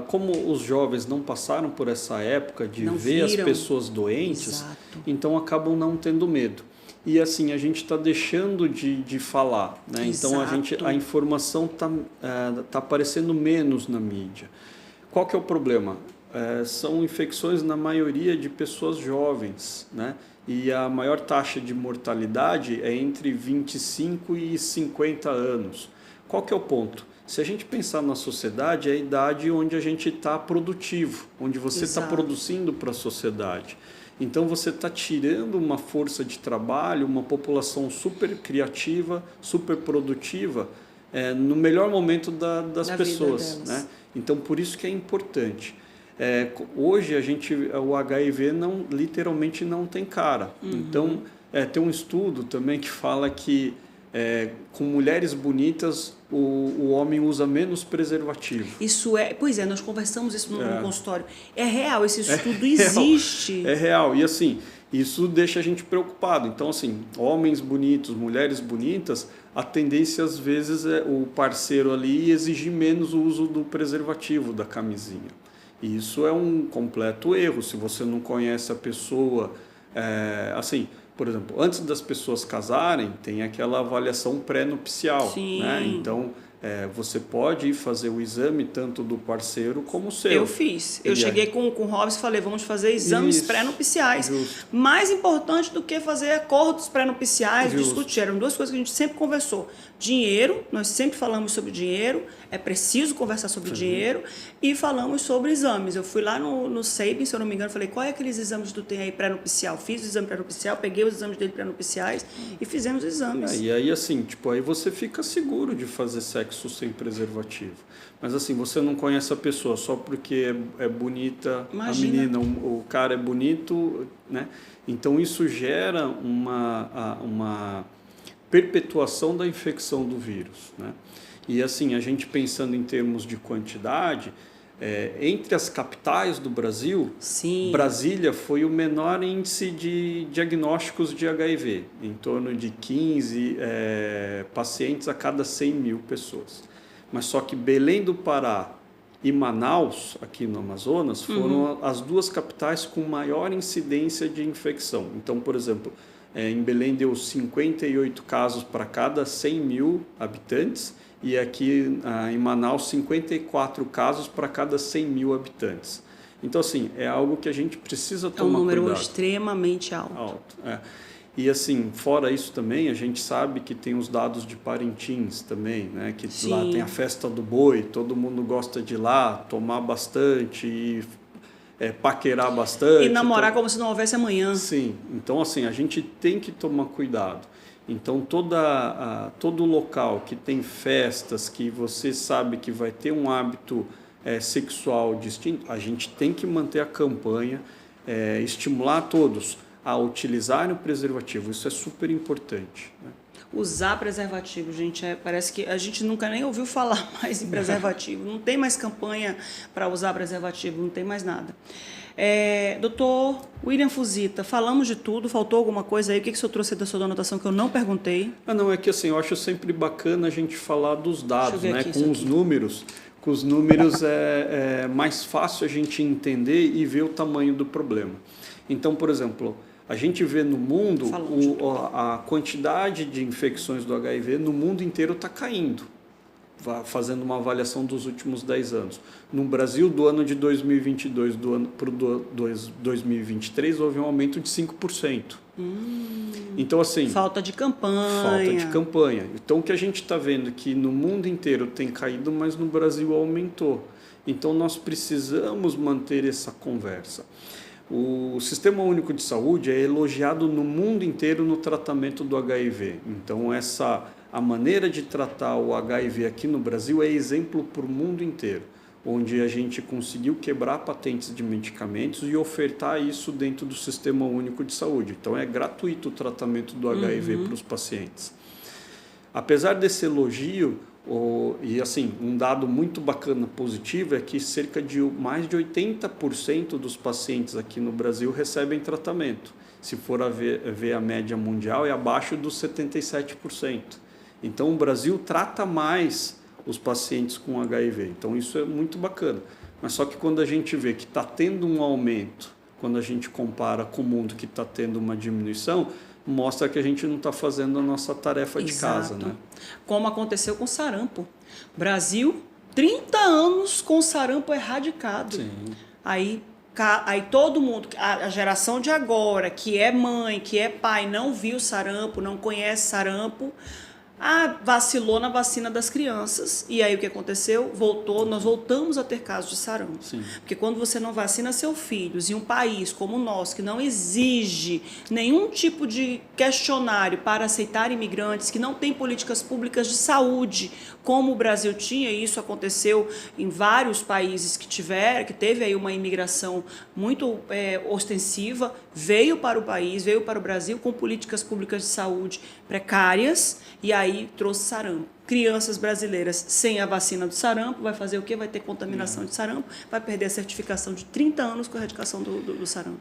Como os jovens não passaram por essa época de ver as pessoas doentes, então acabam não tendo medo. E assim, a gente está deixando de falar, né? Então a informação está aparecendo menos na mídia. Qual que é o problema? São infecções na maioria de pessoas jovens, né? E a maior taxa de mortalidade é entre 25 e 50 anos. Qual que é o ponto? Se a gente pensar na sociedade, é a idade onde a gente está produtivo, onde você está produzindo para a sociedade. Então você está tirando uma força de trabalho, uma população super criativa, super produtiva, no melhor momento das pessoas, né? Então por isso que é importante. Hoje o HIV literalmente não tem cara. Então tem um estudo também que fala que com mulheres bonitas o homem usa menos preservativo. Pois é, nós conversamos isso no consultório. É real, esse estudo existe. É real, e assim, isso deixa a gente preocupado. Então assim, homens bonitos, mulheres bonitas, a tendência às vezes é o parceiro ali exigir menos o uso do preservativo, da camisinha. E isso é um completo erro. Se você não conhece a pessoa, assim, por exemplo, antes das pessoas casarem, tem aquela avaliação pré-nupcial, né? Então, você pode ir fazer o exame tanto do parceiro como o seu. Eu fiz. Eu cheguei com o Robson e falei, vamos fazer exames pré-nupciais. Mais importante do que fazer acordos pré-nupciais, discutir. Eram duas coisas que a gente sempre conversou. Dinheiro, nós sempre falamos sobre dinheiro, é preciso conversar sobre dinheiro, e falamos sobre exames. Eu fui lá no Sabin, se eu não me engano, falei, qual é aqueles exames que tu tem aí pré-nupcial? Fiz o exame pré-nupcial, peguei os exames dele pré-nupciais e fizemos os exames. E aí, assim, aí você fica seguro de fazer sexo sem preservativo. Mas assim, você não conhece a pessoa só porque é bonita. Imagina. A menina, o cara é bonito, né? Então isso gera uma perpetuação da infecção do vírus, né? E assim, a gente pensando em termos de quantidade, entre as capitais do Brasil, Brasília foi o menor índice de diagnósticos de HIV, em torno de 15 pacientes a cada 100 mil pessoas. Mas só que Belém do Pará e Manaus, aqui no Amazonas, foram as duas capitais com maior incidência de infecção. Então, por exemplo, em Belém deu 58 casos para cada 100 mil habitantes e aqui em Manaus 54 casos para cada 100 mil habitantes. Então, assim, é algo que a gente precisa tomar cuidado. É um número extremamente alto. E assim, fora isso também, a gente sabe que tem os dados de Parintins também, né? Que lá tem a festa do boi, todo mundo gosta de ir lá, tomar bastante e paquerar bastante. E namorar como se não houvesse amanhã. Sim, então assim, a gente tem que tomar cuidado. Então todo local que tem festas, que você sabe que vai ter um hábito sexual distinto, a gente tem que manter a campanha, estimular todos a utilizarem o preservativo. Isso é super importante, né? Usar preservativo, gente, parece que a gente nunca nem ouviu falar mais em preservativo. Não tem mais campanha para usar preservativo, não tem mais nada. Doutor William Fuzita, falamos de tudo, faltou alguma coisa aí? O que o senhor trouxe da sua anotação que eu não perguntei? Não, é que assim, eu acho sempre bacana a gente falar dos dados, né? Com os números. Com os números é mais fácil a gente entender e ver o tamanho do problema. Então, por exemplo, a gente vê no mundo a quantidade de infecções do HIV no mundo inteiro está caindo, fazendo uma avaliação dos últimos 10 anos. No Brasil, do ano de 2022 para 2023, houve um aumento de 5%. Então, assim... Falta de campanha. Falta de campanha. Então, o que a gente está vendo é que no mundo inteiro tem caído, mas no Brasil aumentou. Então, nós precisamos manter essa conversa. O Sistema Único de Saúde é elogiado no mundo inteiro no tratamento do HIV. Então, a maneira de tratar o HIV aqui no Brasil é exemplo para o mundo inteiro, onde a gente conseguiu quebrar patentes de medicamentos e ofertar isso dentro do Sistema Único de Saúde. Então, é gratuito o tratamento do HIV para os pacientes. Apesar desse elogio, e assim, um dado muito bacana positivo é que cerca de mais de 80% dos pacientes aqui no Brasil recebem tratamento. Se for ver a média mundial, é abaixo dos 77%. Então, o Brasil trata mais os pacientes com HIV. Então, isso é muito bacana. Mas só que quando a gente vê que está tendo um aumento, quando a gente compara com o mundo que está tendo uma diminuição, mostra que a gente não está fazendo a nossa tarefa de casa, né? Como aconteceu com sarampo. Brasil, 30 anos com sarampo erradicado. Sim. Aí todo mundo, a geração de agora, que é mãe, que é pai, não viu sarampo, não conhece sarampo, vacilou na vacina das crianças. E aí o que aconteceu? Nós voltamos a ter casos de sarampo. Sim. Porque quando você não vacina seus filhos em um país como o nosso, que não exige nenhum tipo de questionário para aceitar imigrantes, que não tem políticas públicas de saúde, como o Brasil tinha, e isso aconteceu em vários países que teve aí uma imigração muito ostensiva, veio para o Brasil com políticas públicas de saúde precárias, e aí trouxe sarampo. Crianças brasileiras sem a vacina do sarampo, vai fazer o quê? Vai ter contaminação de sarampo, vai perder a certificação de 30 anos com a erradicação do sarampo.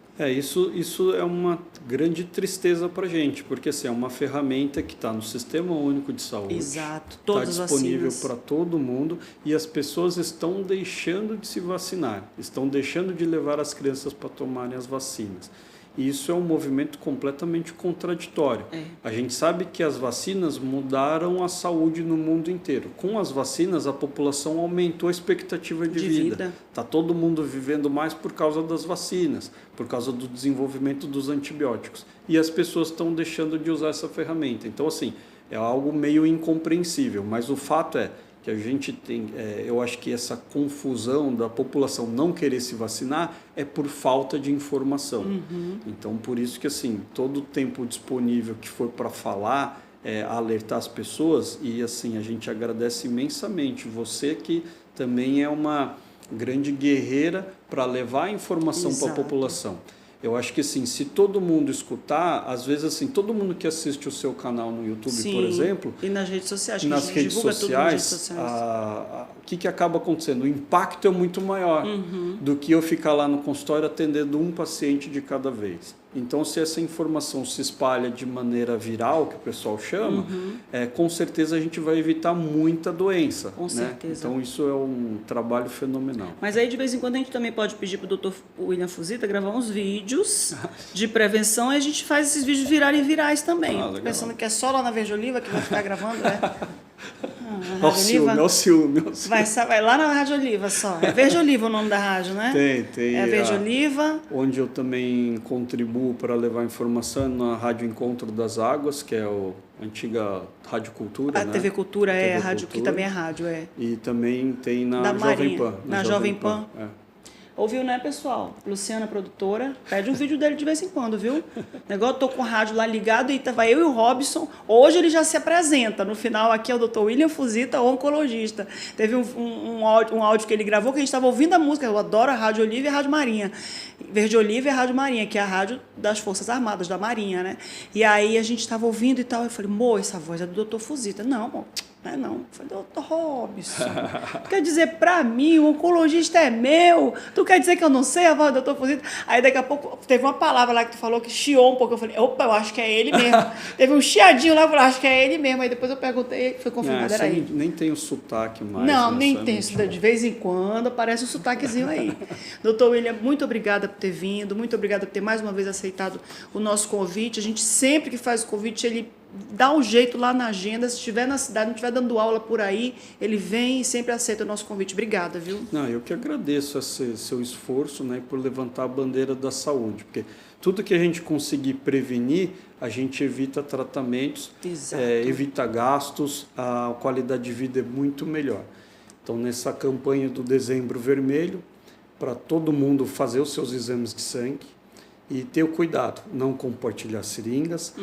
Isso é uma grande tristeza para a gente, porque assim, é uma ferramenta que está no Sistema Único de Saúde. Exato, todas está disponível as para todo mundo e as pessoas estão deixando de se vacinar, estão deixando de levar as crianças para tomarem as vacinas. E isso é um movimento completamente contraditório. A gente sabe que as vacinas mudaram a saúde no mundo inteiro. Com as vacinas, a população aumentou a expectativa de vida. Está todo mundo vivendo mais por causa das vacinas, por causa do desenvolvimento dos antibióticos. E as pessoas estão deixando de usar essa ferramenta. Então, assim, é algo meio incompreensível. Mas o fato é que a gente tem, eu acho que essa confusão da população não querer se vacinar é por falta de informação. Então, por isso que assim, todo o tempo disponível que for para falar, alertar as pessoas, e assim, a gente agradece imensamente você que também é uma grande guerreira para levar a informação para a população. Eu acho que assim, se todo mundo escutar, às vezes assim, todo mundo que assiste o seu canal no YouTube, por exemplo, e nas redes sociais, o que acaba acontecendo? O impacto é muito maior do que eu ficar lá no consultório atendendo um paciente de cada vez. Então, se essa informação se espalha de maneira viral, que o pessoal chama, com certeza a gente vai evitar muita doença. Com certeza. Então, isso é um trabalho fenomenal. Mas aí, de vez em quando, a gente também pode pedir para o Dr. William Fuzita gravar uns vídeos de prevenção e a gente faz esses vídeos virarem virais também. Pensando que é só lá na Verde Oliva que vai ficar gravando, Olha o ciúme. Vai lá na Rádio Oliva só. É Verde Oliva o nome da rádio, né? Tem. É Verde Oliva. Onde eu também contribuo para levar informação na Rádio Encontro das Águas, que é a antiga Rádio Cultura. A TV Cultura a rádio, que também é rádio. E também tem na da Jovem Pan. Na Jovem Pan. Ouviu, né, pessoal? Luciana, produtora, pede um vídeo dele de vez em quando, viu? Negócio, tô com o rádio lá ligado e tava eu e o Robson. Hoje ele já se apresenta. No final aqui é o Dr. William Fuzita, oncologista. Teve um áudio que ele gravou que a gente estava ouvindo a música. Eu adoro a Rádio Oliva e a Rádio Marinha. Verde Oliva e a Rádio Marinha, que é a rádio das Forças Armadas, da Marinha, né? E aí a gente estava ouvindo e tal. Eu falei, amor, essa voz é do Dr. Fuzita. Não, amor. Não é não. Eu falei, doutor Robson, quer dizer, pra mim, o oncologista é meu, tu quer dizer que eu não sei a voz do doutor Fuzita? Aí daqui a pouco teve uma palavra lá que tu falou que chiou um pouco, eu falei, opa, eu acho que é ele mesmo. Teve um chiadinho lá, eu falei, acho que é ele mesmo. Aí depois eu perguntei, foi confirmado, era ele. Nem tem o sotaque mais. Não, né? nem tem, de vez em quando aparece um sotaquezinho aí. Doutor William, muito obrigada por ter vindo, muito obrigada por ter mais uma vez aceitado o nosso convite. A gente sempre que faz o convite, ele dá um jeito lá na agenda, se estiver na cidade, não estiver dando aula por aí, ele vem e sempre aceita o nosso convite. Obrigada, viu? Não, eu que agradeço esse seu esforço, né, por levantar a bandeira da saúde, porque tudo que a gente conseguir prevenir, a gente evita tratamentos, evita gastos, a qualidade de vida é muito melhor. Então, nessa campanha do Dezembro Vermelho, para todo mundo fazer os seus exames de sangue, e ter o cuidado, não compartilhar seringas,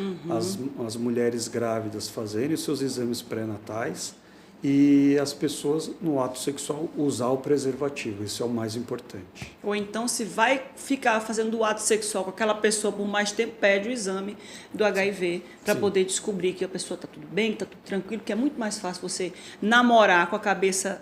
as mulheres grávidas fazerem os seus exames pré-natais e as pessoas no ato sexual usar o preservativo, isso é o mais importante. Ou então, se vai ficar fazendo o ato sexual com aquela pessoa por mais tempo, pede o exame do HIV para poder descobrir que a pessoa está tudo bem, está tudo tranquilo, que é muito mais fácil você namorar com a cabeça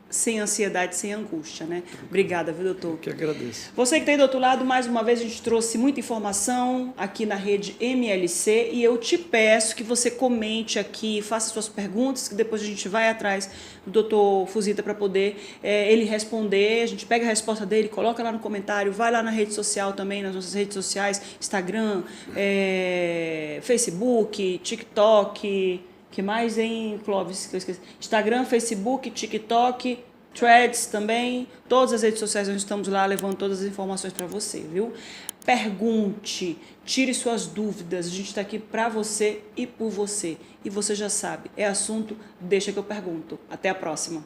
sem ansiedade, sem angústia, né? Obrigada, viu, doutor? Eu que agradeço. Você que está aí do outro lado, mais uma vez a gente trouxe muita informação aqui na rede MLC e eu te peço que você comente aqui, faça suas perguntas, que depois a gente vai atrás do doutor Fuzita para poder ele responder, a gente pega a resposta dele, coloca lá no comentário, vai lá na rede social também, nas nossas redes sociais, Instagram, Facebook, TikTok... que mais em Clóvis, que eu esqueci? Instagram, Facebook, TikTok, Threads também. Todas as redes sociais nós estamos lá levando todas as informações para você, viu? Pergunte, tire suas dúvidas. A gente está aqui para você e por você. E você já sabe, é assunto, deixa que eu pergunto. Até a próxima.